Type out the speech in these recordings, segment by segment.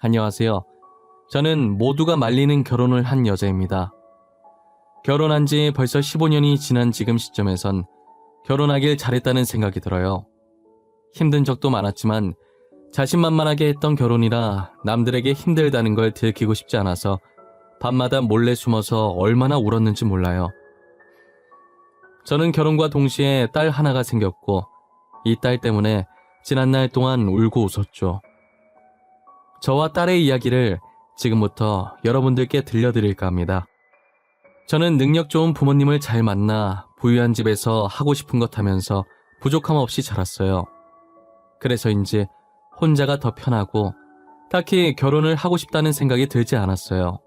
안녕하세요. 저는 모두가 말리는 결혼을 한 여자입니다. 결혼한 지 벌써 15년이 지난 지금 시점에선 결혼하길 잘했다는 생각이 들어요. 힘든 적도 많았지만 자신만만하게 했던 결혼이라 남들에게 힘들다는 걸 들키고 싶지 않아서 밤마다 몰래 숨어서 얼마나 울었는지 몰라요. 저는 결혼과 동시에 딸 하나가 생겼고 이 딸 때문에 지난날 동안 울고 웃었죠. 저와 딸의 이야기를 지금부터 여러분들께 들려드릴까 합니다. 저는 능력 좋은 부모님을 잘 만나 부유한 집에서 하고 싶은 것 하면서 부족함 없이 자랐어요. 그래서인지 혼자가 더 편하고 딱히 결혼을 하고 싶다는 생각이 들지 않았어요.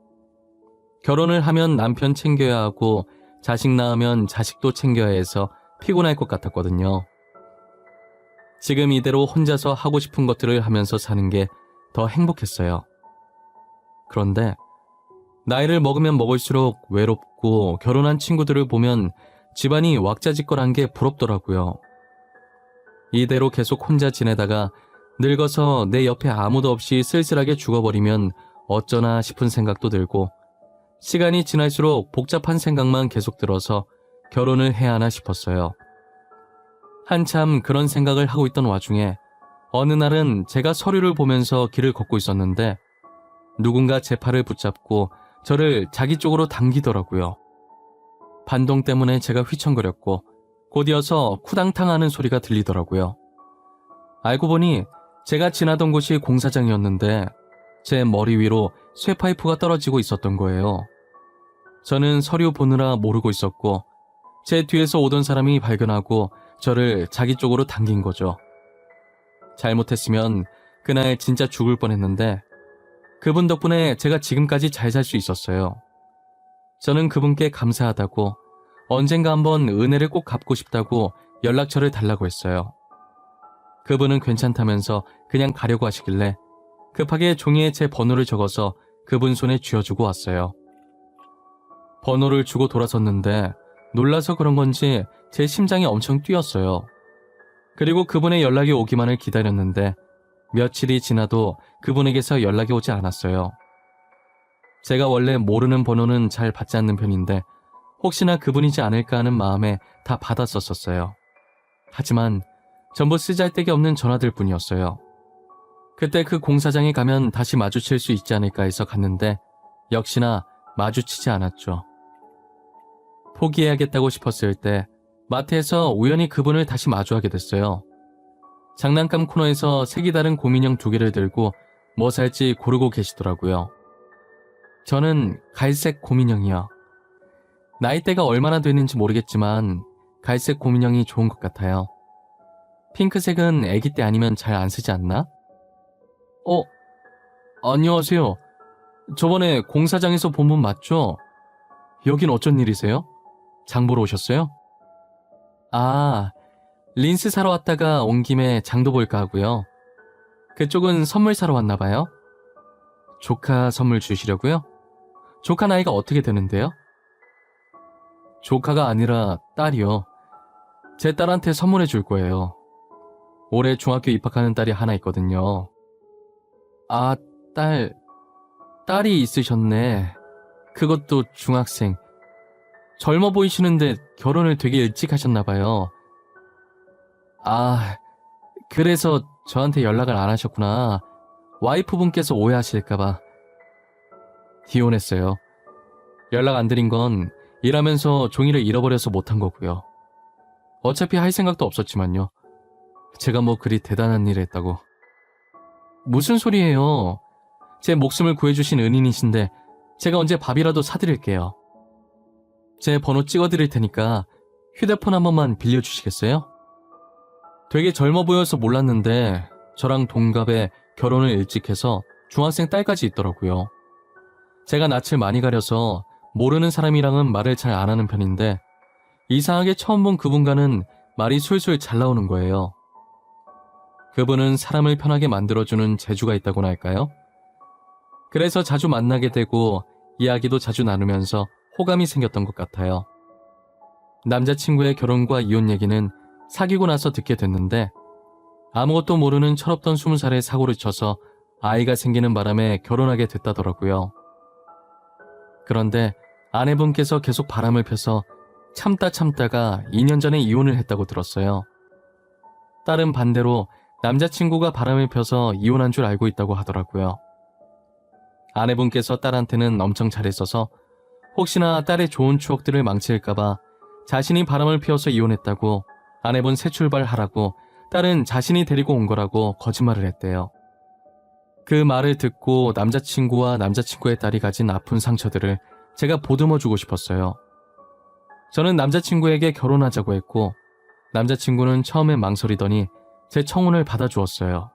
결혼을 하면 남편 챙겨야 하고 자식 낳으면 자식도 챙겨야 해서 피곤할 것 같았거든요. 지금 이대로 혼자서 하고 싶은 것들을 하면서 사는 게 더 행복했어요. 그런데 나이를 먹으면 먹을수록 외롭고 결혼한 친구들을 보면 집안이 왁자지껄한 게 부럽더라고요. 이대로 계속 혼자 지내다가 늙어서 내 옆에 아무도 없이 쓸쓸하게 죽어버리면 어쩌나 싶은 생각도 들고 시간이 지날수록 복잡한 생각만 계속 들어서 결혼을 해야 하나 싶었어요. 한참 그런 생각을 하고 있던 와중에 어느 날은 제가 서류를 보면서 길을 걷고 있었는데 누군가 제 팔을 붙잡고 저를 자기 쪽으로 당기더라고요. 반동 때문에 제가 휘청거렸고 곧이어서 쿠당탕 하는 소리가 들리더라고요. 알고 보니 제가 지나던 곳이 공사장이었는데 제 머리 위로 쇠파이프가 떨어지고 있었던 거예요. 저는 서류 보느라 모르고 있었고 제 뒤에서 오던 사람이 발견하고 저를 자기 쪽으로 당긴 거죠. 잘못했으면 그날 진짜 죽을 뻔했는데 그분 덕분에 제가 지금까지 잘 살 수 있었어요. 저는 그분께 감사하다고 언젠가 한번 은혜를 꼭 갚고 싶다고 연락처를 달라고 했어요. 그분은 괜찮다면서 그냥 가려고 하시길래 급하게 종이에 제 번호를 적어서 그분 손에 쥐어주고 왔어요. 번호를 주고 돌아섰는데 놀라서 그런 건지 제 심장이 엄청 뛰었어요. 그리고 그분의 연락이 오기만을 기다렸는데 며칠이 지나도 그분에게서 연락이 오지 않았어요. 제가 원래 모르는 번호는 잘 받지 않는 편인데 혹시나 그분이지 않을까 하는 마음에 다 받았었어요. 하지만 전부 쓰잘데기 없는 전화들 뿐이었어요. 그때 그 공사장에 가면 다시 마주칠 수 있지 않을까 해서 갔는데 역시나 마주치지 않았죠. 포기해야겠다고 싶었을 때 마트에서 우연히 그분을 다시 마주하게 됐어요. 장난감 코너에서 색이 다른 곰인형 2개를 들고 뭐 살지 고르고 계시더라고요. 저는 갈색 곰인형이요. 나이대가 얼마나 됐는지 모르겠지만 갈색 곰인형이 좋은 것 같아요. 핑크색은 아기 때 아니면 잘 안 쓰지 않나? 안녕하세요. 저번에 공사장에서 본 분 맞죠? 여긴 어쩐 일이세요? 장 보러 오셨어요? 아, 린스 사러 왔다가 온 김에 장도 볼까 하고요. 그쪽은 선물 사러 왔나 봐요. 조카 선물 주시려고요? 조카 나이가 어떻게 되는데요? 조카가 아니라 딸이요. 제 딸한테 선물해 줄 거예요. 올해 중학교 입학하는 딸이 하나 있거든요. 아, 딸이 있으셨네. 그것도 중학생. 젊어 보이시는데 결혼을 되게 일찍 하셨나 봐요. 아, 그래서 저한테 연락을 안 하셨구나. 와이프분께서 오해하실까봐. 이혼했어요. 연락 안 드린 건 일하면서 종이를 잃어버려서 못한 거고요. 어차피 할 생각도 없었지만요. 제가 뭐 그리 대단한 일을 했다고. 무슨 소리예요. 제 목숨을 구해주신 은인이신데 제가 언제 밥이라도 사드릴게요. 제 번호 찍어드릴 테니까 휴대폰 한 번만 빌려주시겠어요? 되게 젊어 보여서 몰랐는데 저랑 동갑에 결혼을 일찍 해서 중학생 딸까지 있더라고요. 제가 낯을 많이 가려서 모르는 사람이랑은 말을 잘 안 하는 편인데 이상하게 처음 본 그분과는 말이 술술 잘 나오는 거예요. 그분은 사람을 편하게 만들어주는 재주가 있다고나 할까요? 그래서 자주 만나게 되고 이야기도 자주 나누면서 호감이 생겼던 것 같아요. 남자친구의 결혼과 이혼 얘기는 사귀고 나서 듣게 됐는데 아무것도 모르는 철없던 20살에 사고를 쳐서 아이가 생기는 바람에 결혼하게 됐다더라고요. 그런데 아내분께서 계속 바람을 펴서 참다가 2년 전에 이혼을 했다고 들었어요. 딸은 반대로 남자친구가 바람을 펴서 이혼한 줄 알고 있다고 하더라고요. 아내분께서 딸한테는 엄청 잘했어서 혹시나 딸의 좋은 추억들을 망칠까봐 자신이 바람을 피워서 이혼했다고 아내분 새 출발하라고 딸은 자신이 데리고 온 거라고 거짓말을 했대요. 그 말을 듣고 남자친구와 남자친구의 딸이 가진 아픈 상처들을 제가 보듬어주고 싶었어요. 저는 남자친구에게 결혼하자고 했고 남자친구는 처음엔 망설이더니 제 청혼을 받아주었어요.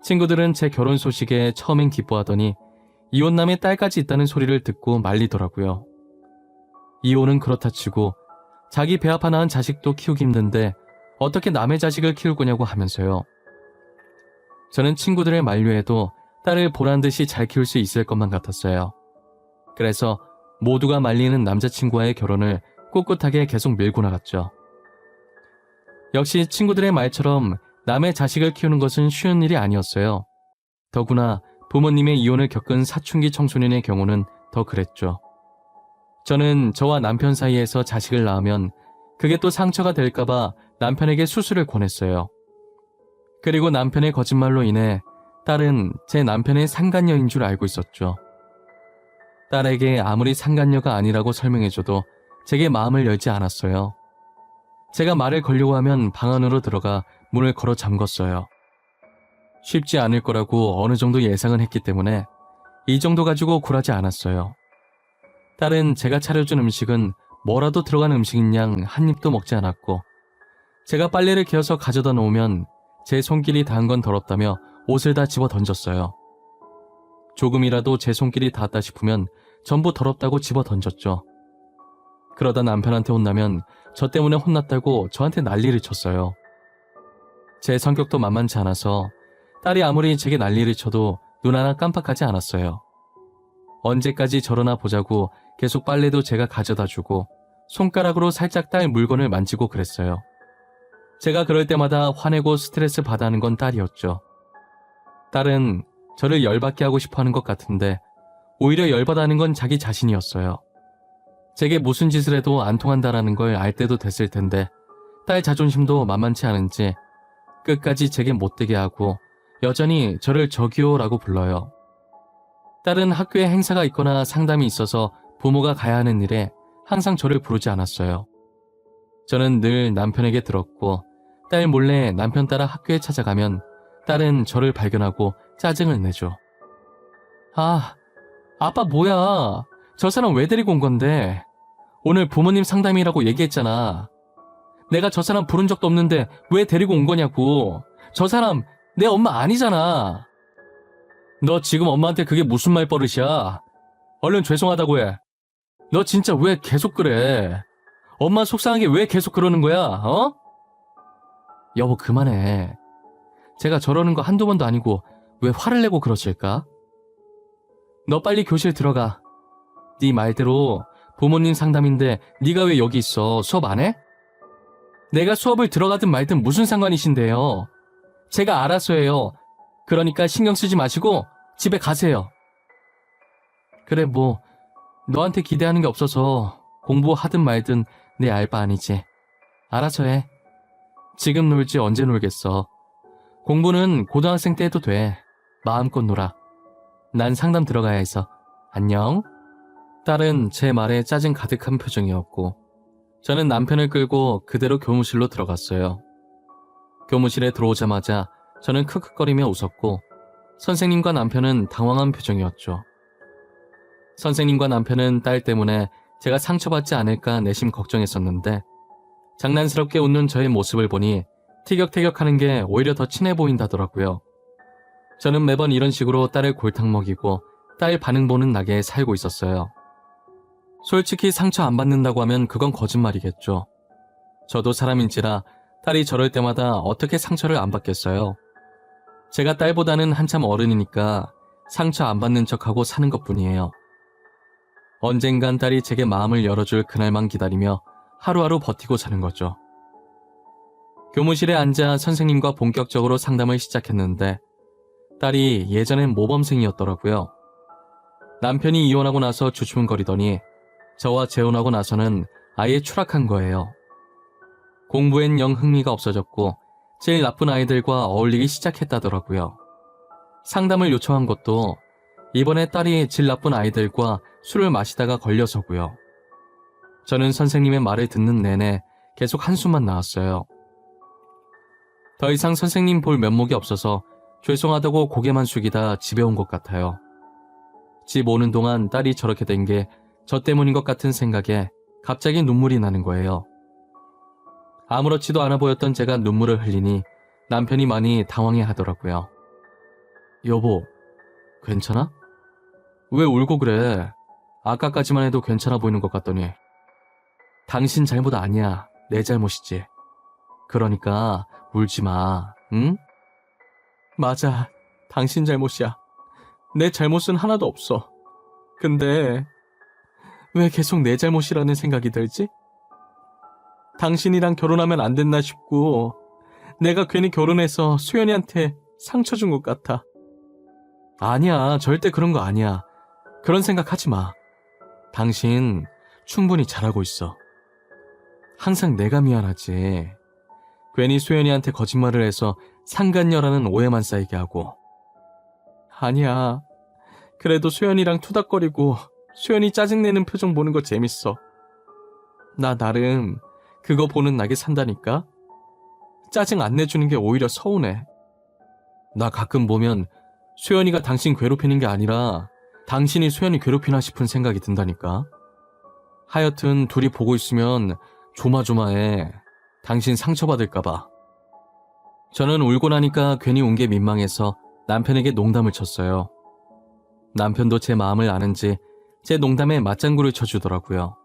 친구들은 제 결혼 소식에 처음엔 기뻐하더니 이혼남의 딸까지 있다는 소리를 듣고 말리더라고요. 이혼은 그렇다 치고 자기 배 아파 낳은 자식도 키우기 힘든데 어떻게 남의 자식을 키울 거냐고 하면서요. 저는 친구들의 만류에도 딸을 보란듯이 잘 키울 수 있을 것만 같았어요. 그래서 모두가 말리는 남자친구와의 결혼을 꿋꿋하게 계속 밀고 나갔죠. 역시 친구들의 말처럼 남의 자식을 키우는 것은 쉬운 일이 아니었어요. 더구나 부모님의 이혼을 겪은 사춘기 청소년의 경우는 더 그랬죠. 저는 저와 남편 사이에서 자식을 낳으면 그게 또 상처가 될까봐 남편에게 수술을 권했어요. 그리고 남편의 거짓말로 인해 딸은 제 남편의 상간녀인 줄 알고 있었죠. 딸에게 아무리 상간녀가 아니라고 설명해줘도 제게 마음을 열지 않았어요. 제가 말을 걸려고 하면 방 안으로 들어가 문을 걸어 잠궜어요. 쉽지 않을 거라고 어느 정도 예상은 했기 때문에 이 정도 가지고 굴하지 않았어요. 딸은 제가 차려준 음식은 뭐라도 들어간 음식인 양 한 입도 먹지 않았고 제가 빨래를 개어서 가져다 놓으면 제 손길이 닿은 건 더럽다며 옷을 다 집어 던졌어요. 조금이라도 제 손길이 닿았다 싶으면 전부 더럽다고 집어 던졌죠. 그러다 남편한테 혼나면 저 때문에 혼났다고 저한테 난리를 쳤어요. 제 성격도 만만치 않아서 딸이 아무리 제게 난리를 쳐도 눈 하나 깜빡하지 않았어요. 언제까지 저러나 보자고 계속 빨래도 제가 가져다 주고 손가락으로 살짝 딸 물건을 만지고 그랬어요. 제가 그럴 때마다 화내고 스트레스 받아하는 건 딸이었죠. 딸은 저를 열받게 하고 싶어 하는 것 같은데 오히려 열받아하는 건 자기 자신이었어요. 제게 무슨 짓을 해도 안 통한다라는 걸 알 때도 됐을 텐데 딸 자존심도 만만치 않은지 끝까지 제게 못되게 하고 여전히 저를 저기요라고 불러요. 딸은 학교에 행사가 있거나 상담이 있어서 부모가 가야 하는 일에 항상 저를 부르지 않았어요. 저는 늘 남편에게 들었고 딸 몰래 남편 따라 학교에 찾아가면 딸은 저를 발견하고 짜증을 내죠. 아, 아빠 뭐야? 저 사람 왜 데리고 온 건데? 오늘 부모님 상담이라고 얘기했잖아. 내가 저 사람 부른 적도 없는데 왜 데리고 온 거냐고. 저 사람 내 엄마 아니잖아. 너 지금 엄마한테 그게 무슨 말버릇이야? 얼른 죄송하다고 해. 너 진짜 왜 계속 그래? 엄마 속상하게 왜 계속 그러는 거야? 어? 여보 그만해. 제가 저러는 거 한두 번도 아니고 왜 화를 내고 그러실까? 너 빨리 교실 들어가. 네 말대로 부모님 상담인데 네가 왜 여기 있어? 수업 안 해? 내가 수업을 들어가든 말든 무슨 상관이신데요? 제가 알아서 해요. 그러니까 신경 쓰지 마시고 집에 가세요. 그래 뭐 너한테 기대하는 게 없어서 공부하든 말든 내 알바 아니지. 알아서 해. 지금 놀지 언제 놀겠어. 공부는 고등학생 때 해도 돼. 마음껏 놀아. 난 상담 들어가야 해서. 안녕. 딸은 제 말에 짜증 가득한 표정이었고 저는 남편을 끌고 그대로 교무실로 들어갔어요. 교무실에 들어오자마자 저는 크크거리며 웃었고 선생님과 남편은 당황한 표정이었죠. 선생님과 남편은 딸 때문에 제가 상처받지 않을까 내심 걱정했었는데 장난스럽게 웃는 저의 모습을 보니 티격태격하는 게 오히려 더 친해 보인다더라고요. 저는 매번 이런 식으로 딸을 골탕 먹이고 딸 반응 보는 낙에 살고 있었어요. 솔직히 상처 안 받는다고 하면 그건 거짓말이겠죠. 저도 사람인지라 딸이 저럴 때마다 어떻게 상처를 안 받겠어요. 제가 딸보다는 한참 어른이니까 상처 안 받는 척하고 사는 것뿐이에요. 언젠간 딸이 제게 마음을 열어줄 그날만 기다리며 하루하루 버티고 사는 거죠. 교무실에 앉아 선생님과 본격적으로 상담을 시작했는데 딸이 예전엔 모범생이었더라고요. 남편이 이혼하고 나서 주춤거리더니 저와 재혼하고 나서는 아예 추락한 거예요. 공부엔 영 흥미가 없어졌고 제일 나쁜 아이들과 어울리기 시작했다더라고요. 상담을 요청한 것도 이번에 딸이 질 나쁜 아이들과 술을 마시다가 걸려서고요. 저는 선생님의 말을 듣는 내내 계속 한숨만 나왔어요. 더 이상 선생님 볼 면목이 없어서 죄송하다고 고개만 숙이다 집에 온 것 같아요. 집 오는 동안 딸이 저렇게 된 게 저 때문인 것 같은 생각에 갑자기 눈물이 나는 거예요. 아무렇지도 않아 보였던 제가 눈물을 흘리니 남편이 많이 당황해 하더라고요. 여보, 괜찮아? 왜 울고 그래? 아까까지만 해도 괜찮아 보이는 것 같더니. 당신 잘못 아니야. 내 잘못이지. 그러니까 울지 마, 응? 맞아. 당신 잘못이야. 내 잘못은 하나도 없어. 근데 왜 계속 내 잘못이라는 생각이 들지? 당신이랑 결혼하면 안 됐나 싶고 내가 괜히 결혼해서 수연이한테 상처 준 것 같아. 아니야. 절대 그런 거 아니야. 그런 생각 하지 마. 당신 충분히 잘하고 있어. 항상 내가 미안하지. 괜히 수연이한테 거짓말을 해서 상간녀라는 오해만 쌓이게 하고. 아니야. 그래도 수연이랑 투닥거리고 수연이 짜증내는 표정 보는 거 재밌어. 나 나름 그거 보는 낙에 산다니까? 짜증 안 내주는 게 오히려 서운해. 나 가끔 보면 수연이가 당신 괴롭히는 게 아니라 당신이 수연이 괴롭히나 싶은 생각이 든다니까. 하여튼 둘이 보고 있으면 조마조마해. 당신 상처받을까봐. 저는 울고 나니까 괜히 운 게 민망해서 남편에게 농담을 쳤어요. 남편도 제 마음을 아는지 제 농담에 맞장구를 쳐주더라고요.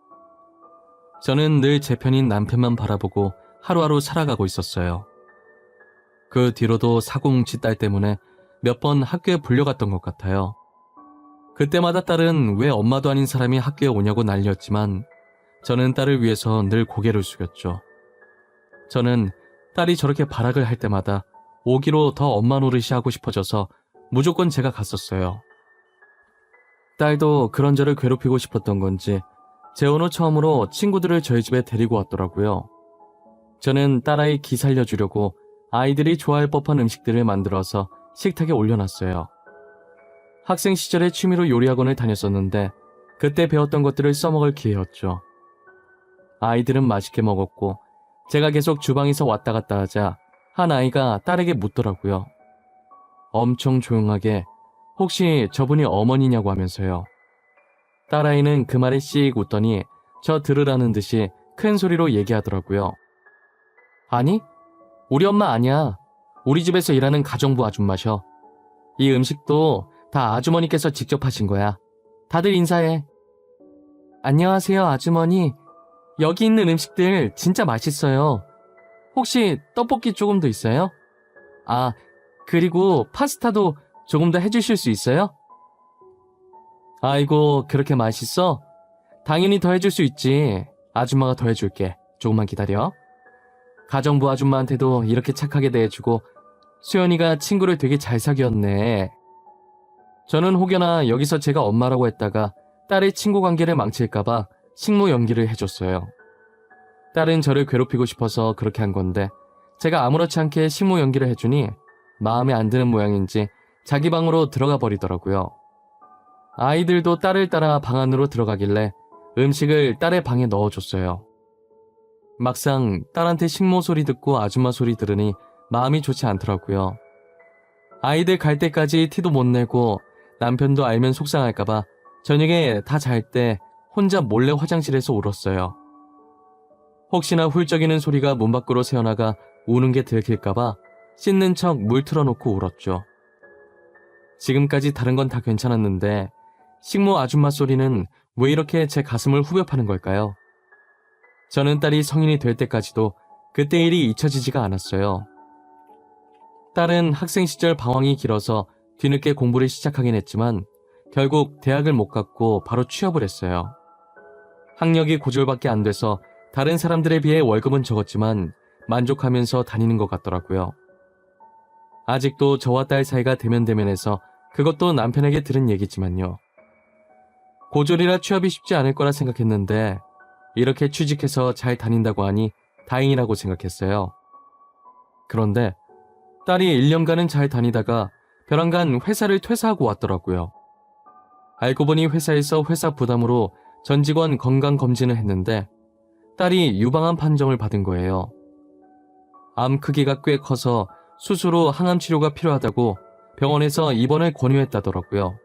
저는 늘 제 편인 남편만 바라보고 하루하루 살아가고 있었어요. 그 뒤로도 사고뭉치 딸 때문에 몇 번 학교에 불려갔던 것 같아요. 그때마다 딸은 왜 엄마도 아닌 사람이 학교에 오냐고 난리였지만 저는 딸을 위해서 늘 고개를 숙였죠. 저는 딸이 저렇게 발악을 할 때마다 오기로 더 엄마 노릇이 하고 싶어져서 무조건 제가 갔었어요. 딸도 그런 저를 괴롭히고 싶었던 건지 재혼 후 처음으로 친구들을 저희 집에 데리고 왔더라고요. 저는 딸아이 기 살려주려고 아이들이 좋아할 법한 음식들을 만들어서 식탁에 올려놨어요. 학생 시절에 취미로 요리학원을 다녔었는데 그때 배웠던 것들을 써먹을 기회였죠. 아이들은 맛있게 먹었고 제가 계속 주방에서 왔다 갔다 하자 한 아이가 딸에게 묻더라고요. 엄청 조용하게 혹시 저분이 어머니냐고 하면서요. 딸아이는 그 말에 씩 웃더니 저 들으라는 듯이 큰 소리로 얘기하더라고요. 아니, 우리 엄마 아니야. 우리 집에서 일하는 가정부 아줌마셔. 이 음식도 다 아주머니께서 직접 하신 거야. 다들 인사해. 안녕하세요, 아주머니. 여기 있는 음식들 진짜 맛있어요. 혹시 떡볶이 조금 더 있어요? 아, 그리고 파스타도 조금 더 해주실 수 있어요? 아이고, 그렇게 맛있어? 당연히 더 해줄 수 있지. 아줌마가 더 해줄게. 조금만 기다려. 가정부 아줌마한테도 이렇게 착하게 대해주고 수연이가 친구를 되게 잘 사귀었네. 저는 혹여나 여기서 제가 엄마라고 했다가 딸의 친구 관계를 망칠까봐 식모 연기를 해줬어요. 딸은 저를 괴롭히고 싶어서 그렇게 한 건데 제가 아무렇지 않게 식모 연기를 해주니 마음에 안 드는 모양인지 자기 방으로 들어가 버리더라고요. 아이들도 딸을 따라 방 안으로 들어가길래 음식을 딸의 방에 넣어줬어요. 막상 딸한테 식모 소리 듣고 아줌마 소리 들으니 마음이 좋지 않더라고요. 아이들 갈 때까지 티도 못 내고 남편도 알면 속상할까봐 저녁에 다 잘 때 혼자 몰래 화장실에서 울었어요. 혹시나 훌쩍이는 소리가 문 밖으로 새어나가 우는 게 들킬까봐 씻는 척 물 틀어놓고 울었죠. 지금까지 다른 건 다 괜찮았는데 식모 아줌마 소리는 왜 이렇게 제 가슴을 후벼 파는 걸까요? 저는 딸이 성인이 될 때까지도 그때 일이 잊혀지지가 않았어요. 딸은 학생 시절 방황이 길어서 뒤늦게 공부를 시작하긴 했지만 결국 대학을 못 갔고 바로 취업을 했어요. 학력이 고졸밖에 안 돼서 다른 사람들에 비해 월급은 적었지만 만족하면서 다니는 것 같더라고요. 아직도 저와 딸 사이가 대면대면해서 그것도 남편에게 들은 얘기지만요. 고졸이라 취업이 쉽지 않을 거라 생각했는데 이렇게 취직해서 잘 다닌다고 하니 다행이라고 생각했어요. 그런데 딸이 1년간은 잘 다니다가 벼랑간 회사를 퇴사하고 왔더라고요. 알고 보니 회사에서 회사 부담으로 전 직원 건강검진을 했는데 딸이 유방암 판정을 받은 거예요. 암 크기가 꽤 커서 수술 후 항암 치료가 필요하다고 병원에서 입원을 권유했다더라고요.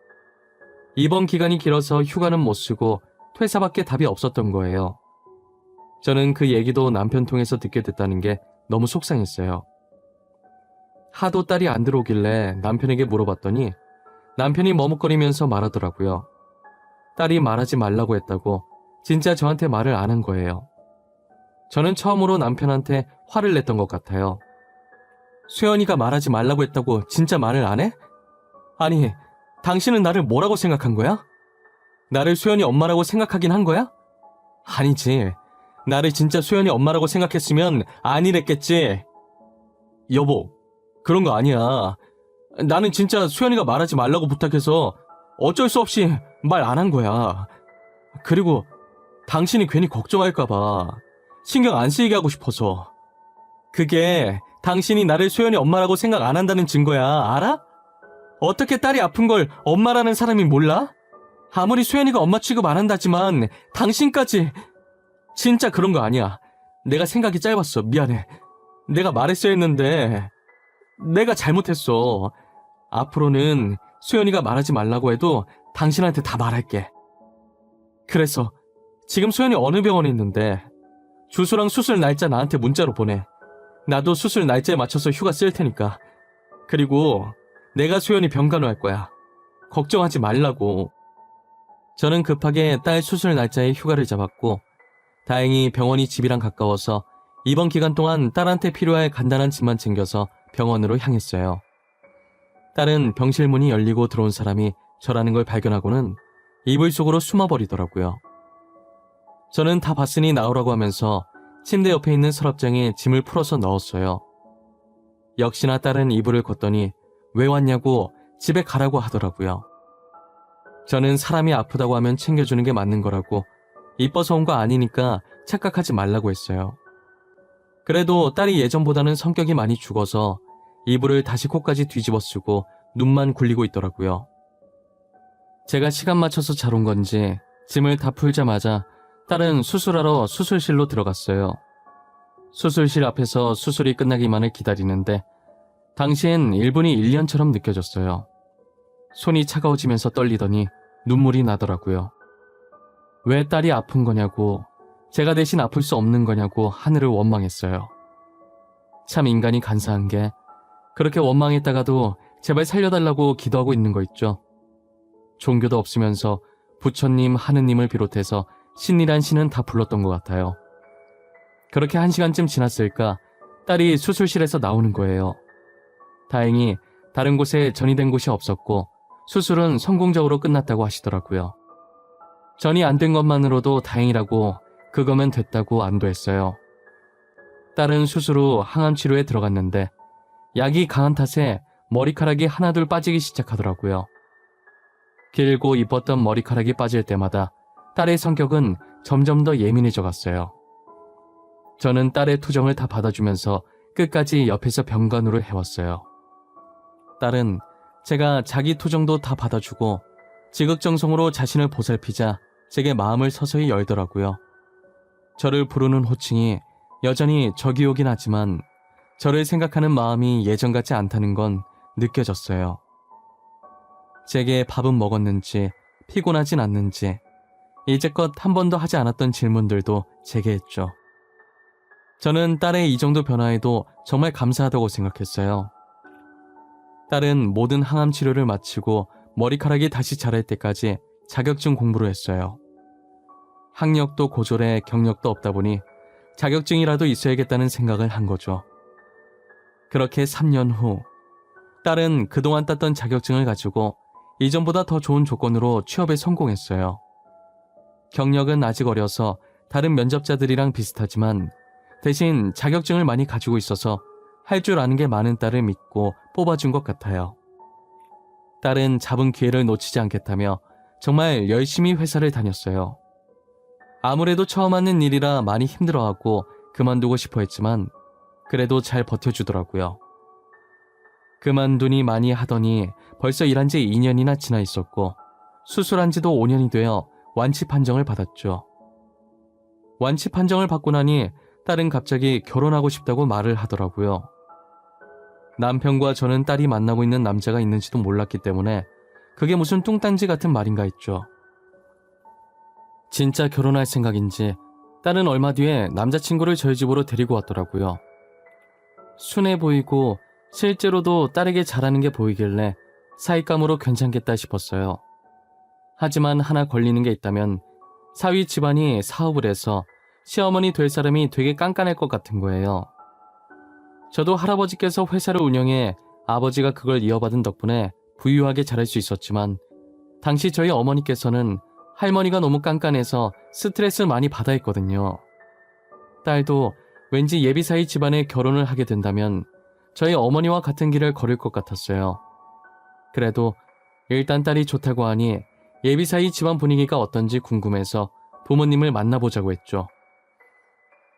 입원 기간이 길어서 휴가는 못 쓰고 퇴사밖에 답이 없었던 거예요. 저는 그 얘기도 남편 통해서 듣게 됐다는 게 너무 속상했어요. 하도 딸이 안 들어오길래 남편에게 물어봤더니 남편이 머뭇거리면서 말하더라고요. 딸이 말하지 말라고 했다고 진짜 저한테 말을 안 한 거예요. 저는 처음으로 남편한테 화를 냈던 것 같아요. 수연이가 말하지 말라고 했다고 진짜 말을 안 해? 아니, 당신은 나를 뭐라고 생각한 거야? 나를 수연이 엄마라고 생각하긴 한 거야? 아니지. 나를 진짜 수연이 엄마라고 생각했으면 아니랬겠지. 여보, 그런 거 아니야. 나는 진짜 수연이가 말하지 말라고 부탁해서 어쩔 수 없이 말 안 한 거야. 그리고 당신이 괜히 걱정할까봐 신경 안 쓰이게 하고 싶어서. 그게 당신이 나를 수연이 엄마라고 생각 안 한다는 증거야. 알아? 어떻게 딸이 아픈 걸 엄마라는 사람이 몰라? 아무리 수연이가 엄마 취급 안 한다지만 당신까지. 진짜 그런 거 아니야. 내가 생각이 짧았어. 미안해. 내가 말했어야 했는데 내가 잘못했어. 앞으로는 수연이가 말하지 말라고 해도 당신한테 다 말할게. 그래서 지금 수연이 어느 병원에 있는데 주소랑 수술 날짜 나한테 문자로 보내. 나도 수술 날짜에 맞춰서 휴가 쓸 테니까. 그리고 내가 수연이 병간호할 거야. 걱정하지 말라고. 저는 급하게 딸 수술 날짜에 휴가를 잡았고 다행히 병원이 집이랑 가까워서 이번 기간 동안 딸한테 필요할 간단한 짐만 챙겨서 병원으로 향했어요. 딸은 병실 문이 열리고 들어온 사람이 저라는 걸 발견하고는 이불 속으로 숨어버리더라고요. 저는 다 봤으니 나오라고 하면서 침대 옆에 있는 서랍장에 짐을 풀어서 넣었어요. 역시나 딸은 이불을 걷더니 왜 왔냐고 집에 가라고 하더라고요. 저는 사람이 아프다고 하면 챙겨주는 게 맞는 거라고 이뻐서 온 거 아니니까 착각하지 말라고 했어요. 그래도 딸이 예전보다는 성격이 많이 죽어서 이불을 다시 코까지 뒤집어 쓰고 눈만 굴리고 있더라고요. 제가 시간 맞춰서 잘 온 건지 짐을 다 풀자마자 딸은 수술하러 수술실로 들어갔어요. 수술실 앞에서 수술이 끝나기만을 기다리는데 당시엔 1분이 1년처럼 느껴졌어요. 손이 차가워지면서 떨리더니 눈물이 나더라고요. 왜 딸이 아픈 거냐고, 제가 대신 아플 수 없는 거냐고 하늘을 원망했어요. 참 인간이 간사한 게 그렇게 원망했다가도 제발 살려달라고 기도하고 있는 거 있죠. 종교도 없으면서 부처님, 하느님을 비롯해서 신이란 신은 다 불렀던 것 같아요. 그렇게 1시간쯤 지났을까 딸이 수술실에서 나오는 거예요. 다행히 다른 곳에 전이 된 곳이 없었고 수술은 성공적으로 끝났다고 하시더라고요. 전이 안 된 것만으로도 다행이라고 그거면 됐다고 안도했어요. 딸은 수술 후 항암 치료에 들어갔는데 약이 강한 탓에 머리카락이 하나둘 빠지기 시작하더라고요. 길고 이뻤던 머리카락이 빠질 때마다 딸의 성격은 점점 더 예민해져 갔어요. 저는 딸의 투정을 다 받아주면서 끝까지 옆에서 병간호를 해왔어요. 딸은 제가 자기 투정도 다 받아주고 지극정성으로 자신을 보살피자 제게 마음을 서서히 열더라고요. 저를 부르는 호칭이 여전히 저기요긴 하지만 저를 생각하는 마음이 예전 같지 않다는 건 느껴졌어요. 제게 밥은 먹었는지 피곤하진 않는지 이제껏 한 번도 하지 않았던 질문들도 제게 했죠. 저는 딸의 이 정도 변화에도 정말 감사하다고 생각했어요. 딸은 모든 항암 치료를 마치고 머리카락이 다시 자랄 때까지 자격증 공부를 했어요. 학력도 고졸에 경력도 없다 보니 자격증이라도 있어야겠다는 생각을 한 거죠. 그렇게 3년 후 딸은 그동안 땄던 자격증을 가지고 이전보다 더 좋은 조건으로 취업에 성공했어요. 경력은 아직 어려서 다른 면접자들이랑 비슷하지만 대신 자격증을 많이 가지고 있어서 할 줄 아는 게 많은 딸을 믿고 뽑아준 것 같아요. 딸은 잡은 기회를 놓치지 않겠다며 정말 열심히 회사를 다녔어요. 아무래도 처음 하는 일이라 많이 힘들어하고 그만두고 싶어 했지만 그래도 잘 버텨주더라고요. 그만두니 많이 하더니 벌써 일한 지 2년이나 지나 있었고 수술한 지도 5년이 되어 완치 판정을 받았죠. 완치 판정을 받고 나니 딸은 갑자기 결혼하고 싶다고 말을 하더라고요. 남편과 저는 딸이 만나고 있는 남자가 있는지도 몰랐기 때문에 그게 무슨 뚱딴지 같은 말인가 했죠. 진짜 결혼할 생각인지 딸은 얼마 뒤에 남자친구를 저희 집으로 데리고 왔더라고요. 순해 보이고 실제로도 딸에게 잘하는 게 보이길래 사윗감으로 괜찮겠다 싶었어요. 하지만 하나 걸리는 게 있다면 사위 집안이 사업을 해서 시어머니 될 사람이 되게 깐깐할 것 같은 거예요. 저도 할아버지께서 회사를 운영해 아버지가 그걸 이어받은 덕분에 부유하게 자랄 수 있었지만 당시 저희 어머니께서는 할머니가 너무 깐깐해서 스트레스를 많이 받아 했거든요. 딸도 왠지 예비사위 집안에 결혼을 하게 된다면 저희 어머니와 같은 길을 걸을 것 같았어요. 그래도 일단 딸이 좋다고 하니 예비사위 집안 분위기가 어떤지 궁금해서 부모님을 만나보자고 했죠.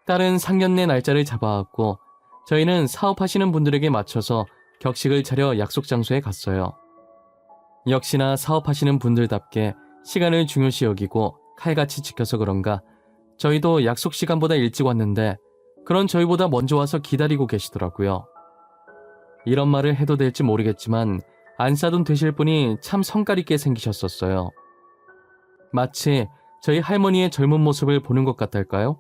딸은 상견례 날짜를 잡아왔고 저희는 사업하시는 분들에게 맞춰서 격식을 차려 약속 장소에 갔어요. 역시나 사업하시는 분들답게 시간을 중요시 여기고 칼같이 지켜서 그런가 저희도 약속 시간보다 일찍 왔는데 그런 저희보다 먼저 와서 기다리고 계시더라고요. 이런 말을 해도 될지 모르겠지만 안사돈 되실 분이 참 성깔 있게 생기셨었어요. 마치 저희 할머니의 젊은 모습을 보는 것 같달까요?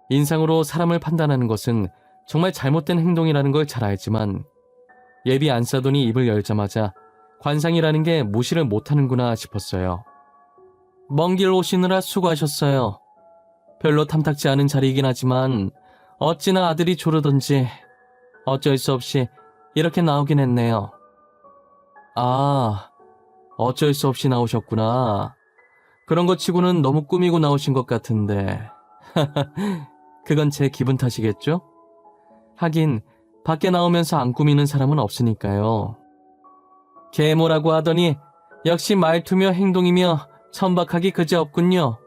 인상으로 사람을 판단하는 것은 정말 잘못된 행동이라는 걸 잘 알지만 예비 안사돈이 입을 열자마자 관상이라는 게 무시를 못하는구나 싶었어요. 먼 길 오시느라 수고하셨어요. 별로 탐탁지 않은 자리이긴 하지만 어찌나 아들이 조르던지 어쩔 수 없이 이렇게 나오긴 했네요. 아, 어쩔 수 없이 나오셨구나. 그런 것 치고는 너무 꾸미고 나오신 것 같은데. 그건 제 기분 탓이겠죠? 하긴 밖에 나오면서 안 꾸미는 사람은 없으니까요. 계모라고 하더니 역시 말투며 행동이며 천박하기 그지없군요.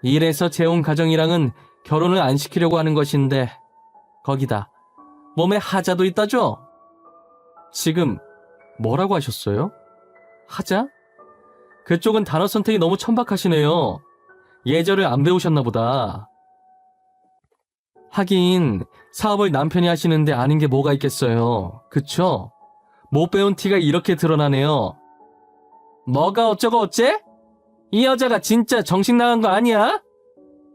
이래서 재혼 가정이랑은 결혼을 안 시키려고 하는 것인데 거기다 몸에 하자도 있다죠? 지금 뭐라고 하셨어요? 하자? 그쪽은 단어 선택이 너무 천박하시네요. 예절을 안 배우셨나 보다. 하긴 사업을 남편이 하시는데 아는 게 뭐가 있겠어요. 그쵸? 못 배운 티가 이렇게 드러나네요. 뭐가 어쩌고 어째? 이 여자가 진짜 정신 나간 거 아니야?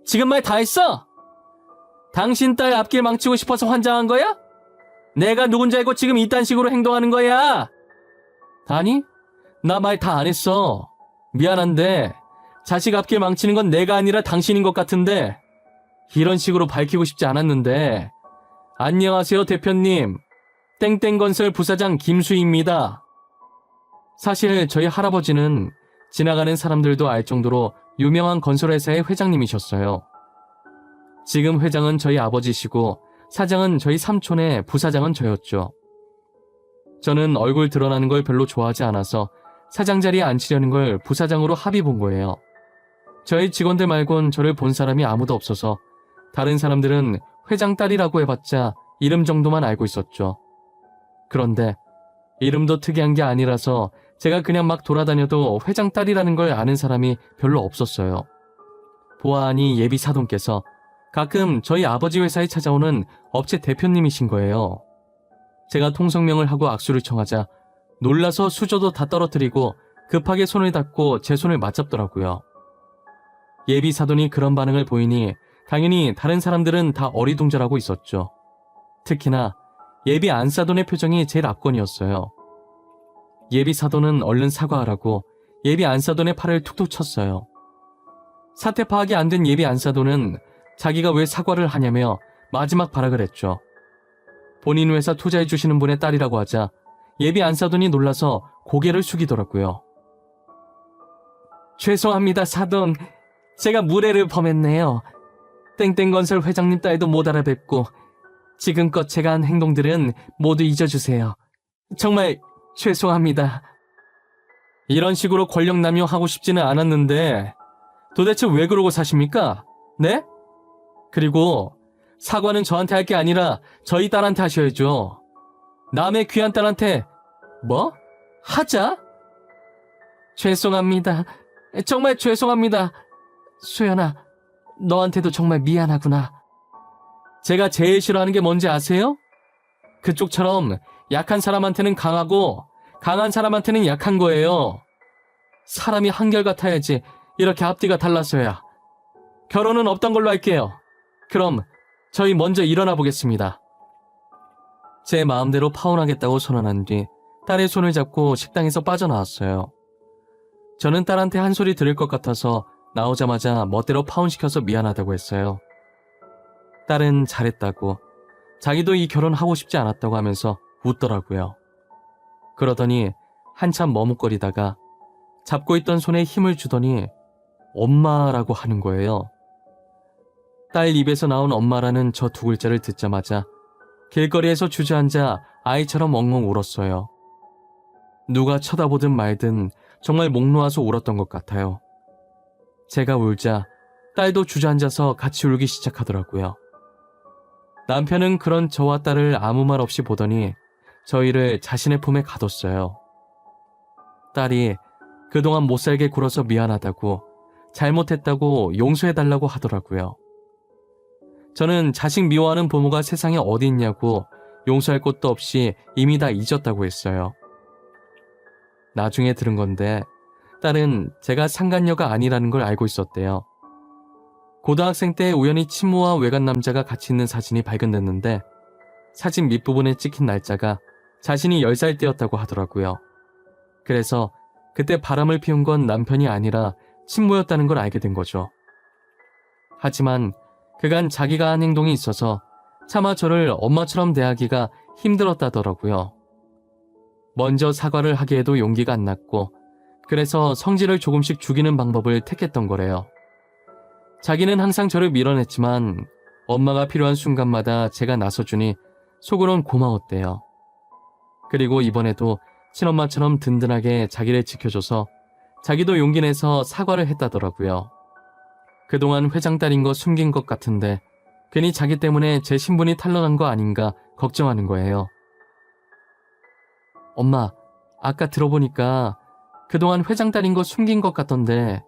지금 말 다 했어? 당신 딸 앞길 망치고 싶어서 환장한 거야? 내가 누군지 알고 지금 이딴 식으로 행동하는 거야? 아니, 나 말 다 안 했어. 미안한데 자식 앞길 망치는 건 내가 아니라 당신인 것 같은데 이런 식으로 밝히고 싶지 않았는데. 안녕하세요 대표님, 땡땡건설 부사장 김수희입니다. 사실 저희 할아버지는 지나가는 사람들도 알 정도로 유명한 건설회사의 회장님이셨어요. 지금 회장은 저희 아버지시고 사장은 저희 삼촌의 부사장은 저였죠. 저는 얼굴 드러나는 걸 별로 좋아하지 않아서 사장 자리에 앉히려는 걸 부사장으로 합의 본 거예요. 저희 직원들 말곤 저를 본 사람이 아무도 없어서 다른 사람들은 회장 딸이라고 해봤자 이름 정도만 알고 있었죠. 그런데 이름도 특이한 게 아니라서 제가 그냥 막 돌아다녀도 회장 딸이라는 걸 아는 사람이 별로 없었어요. 보아하니 예비 사돈께서 가끔 저희 아버지 회사에 찾아오는 업체 대표님이신 거예요. 제가 통성명을 하고 악수를 청하자 놀라서 수저도 다 떨어뜨리고 급하게 손을 닫고 제 손을 맞잡더라고요. 예비 사돈이 그런 반응을 보이니 당연히 다른 사람들은 다 어리둥절하고 있었죠. 특히나 예비 안사돈의 표정이 제일 압권이었어요. 예비 사돈은 얼른 사과하라고 예비 안사돈의 팔을 툭툭 쳤어요. 사태 파악이 안 된 예비 안사돈은 자기가 왜 사과를 하냐며 마지막 발악을 했죠. 본인 회사 투자해 주시는 분의 딸이라고 하자 예비 안사돈이 놀라서 고개를 숙이더라고요. 죄송합니다 사돈, 제가 무례를 범했네요. 땡땡건설 회장님 딸도 못 알아뵙고 지금껏 제가 한 행동들은 모두 잊어주세요. 정말 죄송합니다. 이런 식으로 권력 남용하고 싶지는 않았는데 도대체 왜 그러고 사십니까? 네? 그리고 사과는 저한테 할 게 아니라 저희 딸한테 하셔야죠. 남의 귀한 딸한테 뭐? 하자? 죄송합니다. 정말 죄송합니다. 소연아, 너한테도 정말 미안하구나. 제가 제일 싫어하는 게 뭔지 아세요? 그쪽처럼 약한 사람한테는 강하고 강한 사람한테는 약한 거예요. 사람이 한결같아야지 이렇게 앞뒤가 달라서야. 결혼은 없던 걸로 할게요. 그럼 저희 먼저 일어나 보겠습니다. 제 마음대로 파혼하겠다고 선언한 뒤 딸의 손을 잡고 식당에서 빠져나왔어요. 저는 딸한테 한 소리 들을 것 같아서 나오자마자 멋대로 파혼시켜서 미안하다고 했어요. 딸은 잘했다고, 자기도 이 결혼 하고 싶지 않았다고 하면서 웃더라고요. 그러더니 한참 머뭇거리다가 잡고 있던 손에 힘을 주더니 엄마라고 하는 거예요. 딸 입에서 나온 엄마라는 저 두 글자를 듣자마자 길거리에서 주저앉아 아이처럼 엉엉 울었어요. 누가 쳐다보든 말든 정말 목 놓아서 울었던 것 같아요. 제가 울자 딸도 주저앉아서 같이 울기 시작하더라고요. 남편은 그런 저와 딸을 아무 말 없이 보더니 저희를 자신의 품에 가뒀어요. 딸이 그동안 못살게 굴어서 미안하다고, 잘못했다고 용서해달라고 하더라고요. 저는 자식 미워하는 부모가 세상에 어디 있냐고 용서할 곳도 없이 이미 다 잊었다고 했어요. 나중에 들은 건데 딸은 제가 상간녀가 아니라는 걸 알고 있었대요. 고등학생 때 우연히 친모와 외간 남자가 같이 있는 사진이 발견됐는데 사진 밑부분에 찍힌 날짜가 자신이 10살 때였다고 하더라고요. 그래서 그때 바람을 피운 건 남편이 아니라 친모였다는 걸 알게 된 거죠. 하지만 그간 자기가 한 행동이 있어서 차마 저를 엄마처럼 대하기가 힘들었다더라고요. 먼저 사과를 하기에도 용기가 안 났고 그래서 성질을 조금씩 죽이는 방법을 택했던 거래요. 자기는 항상 저를 밀어냈지만 엄마가 필요한 순간마다 제가 나서주니 속으론 고마웠대요. 그리고 이번에도 친엄마처럼 든든하게 자기를 지켜줘서 자기도 용기 내서 사과를 했다더라고요. 그동안 회장딸인 거 숨긴 것 같은데 괜히 자기 때문에 제 신분이 탄로난 거 아닌가 걱정하는 거예요. 엄마, 아까 들어보니까 그동안 회장딸인 거 숨긴 것 같던데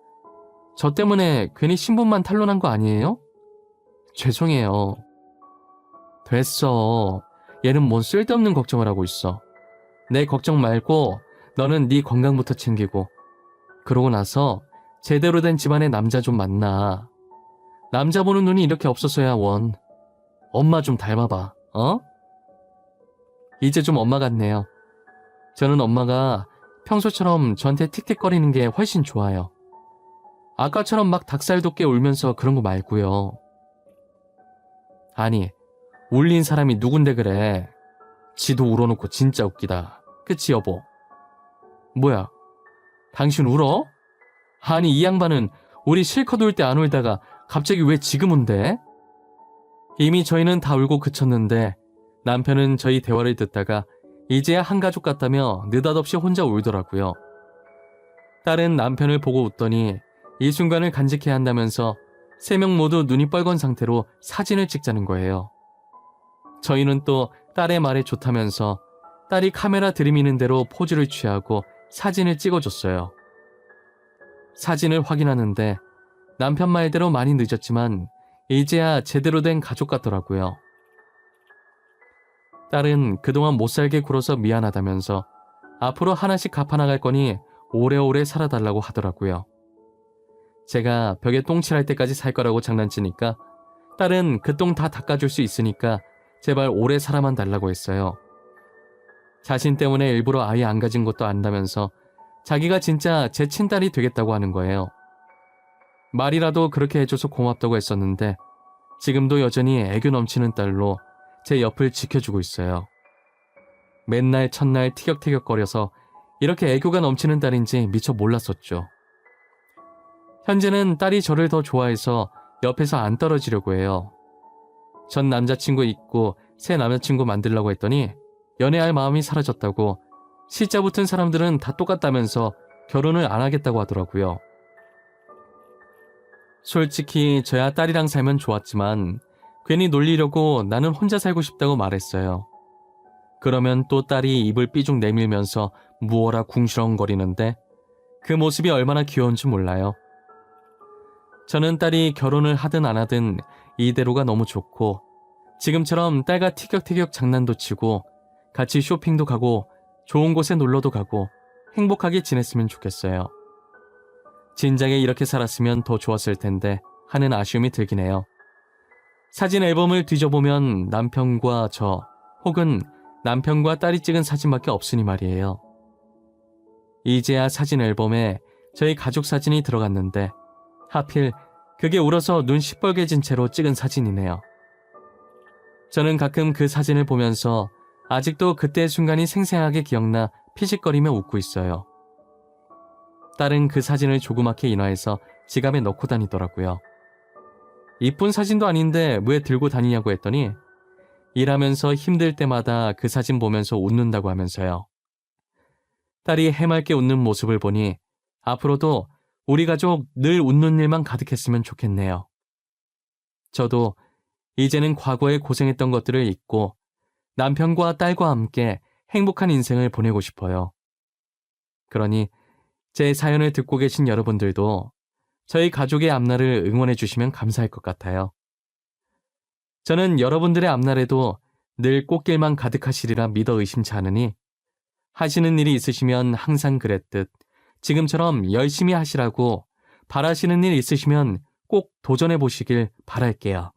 저 때문에 괜히 신분만 탄로난 거 아니에요? 죄송해요. 됐어. 얘는 뭔 쓸데없는 걱정을 하고 있어. 내 걱정 말고 너는 네 건강부터 챙기고 그러고 나서 제대로 된 집안의 남자 좀 만나. 남자 보는 눈이 이렇게 없었어야 원. 엄마 좀 닮아봐. 어? 이제 좀 엄마 같네요. 저는 엄마가 평소처럼 저한테 틱틱거리는 게 훨씬 좋아요. 아까처럼 막 닭살 돋게 울면서 그런 거 말고요. 아니, 울린 사람이 누군데 그래. 지도 울어놓고 진짜 웃기다. 그치 여보? 뭐야? 당신 울어? 아니 이 양반은 우리 실컷 울 때 안 울다가 갑자기 왜 지금 운대? 이미 저희는 다 울고 그쳤는데 남편은 저희 대화를 듣다가 이제야 한 가족 같다며 느닷없이 혼자 울더라고요. 딸은 남편을 보고 웃더니 이 순간을 간직해야 한다면서 3명 모두 눈이 뻘건 상태로 사진을 찍자는 거예요. 저희는 또 딸의 말에 좋다면서 딸이 카메라 들이미는 대로 포즈를 취하고 사진을 찍어줬어요. 사진을 확인하는데 남편 말대로 많이 늦었지만 이제야 제대로 된 가족 같더라고요. 딸은 그동안 못살게 굴어서 미안하다면서 앞으로 하나씩 갚아나갈 거니 오래오래 살아달라고 하더라고요. 제가 벽에 똥칠할 때까지 살 거라고 장난치니까 딸은 그 똥 다 닦아줄 수 있으니까 제발 오래 살아만 달라고 했어요. 자신 때문에 일부러 아예 안 가진 것도 안다면서 자기가 진짜 제 친딸이 되겠다고 하는 거예요. 말이라도 그렇게 해줘서 고맙다고 했었는데 지금도 여전히 애교 넘치는 딸로 제 옆을 지켜주고 있어요. 맨날 첫날 티격태격거려서 이렇게 애교가 넘치는 딸인지 미처 몰랐었죠. 현재는 딸이 저를 더 좋아해서 옆에서 안 떨어지려고 해요. 전 남자친구 있고 새 남자친구 만들려고 했더니 연애할 마음이 사라졌다고, 시자 붙은 사람들은 다 똑같다면서 결혼을 안 하겠다고 하더라고요. 솔직히 저야 딸이랑 살면 좋았지만 괜히 놀리려고 나는 혼자 살고 싶다고 말했어요. 그러면 또 딸이 입을 삐죽 내밀면서 무어라 궁시렁거리는데 그 모습이 얼마나 귀여운지 몰라요. 저는 딸이 결혼을 하든 안 하든 이대로가 너무 좋고, 지금처럼 딸과 티격태격 장난도 치고 같이 쇼핑도 가고 좋은 곳에 놀러도 가고 행복하게 지냈으면 좋겠어요. 진작에 이렇게 살았으면 더 좋았을 텐데 하는 아쉬움이 들긴 해요. 사진 앨범을 뒤져보면 남편과 저, 혹은 남편과 딸이 찍은 사진밖에 없으니 말이에요. 이제야 사진 앨범에 저희 가족 사진이 들어갔는데 하필 그게 울어서 눈 시뻘개진 채로 찍은 사진이네요. 저는 가끔 그 사진을 보면서 아직도 그때의 순간이 생생하게 기억나 피식거리며 웃고 있어요. 딸은 그 사진을 조그맣게 인화해서 지갑에 넣고 다니더라고요. 이쁜 사진도 아닌데 왜 들고 다니냐고 했더니 일하면서 힘들 때마다 그 사진 보면서 웃는다고 하면서요. 딸이 해맑게 웃는 모습을 보니 앞으로도 우리 가족 늘 웃는 일만 가득했으면 좋겠네요. 저도 이제는 과거에 고생했던 것들을 잊고 남편과 딸과 함께 행복한 인생을 보내고 싶어요. 그러니 제 사연을 듣고 계신 여러분들도 저희 가족의 앞날을 응원해 주시면 감사할 것 같아요. 저는 여러분들의 앞날에도 늘 꽃길만 가득하시리라 믿어 의심치 않으니 하시는 일이 있으시면 항상 그랬듯 지금처럼 열심히 하시라고, 바라시는 일 있으시면 꼭 도전해 보시길 바랄게요.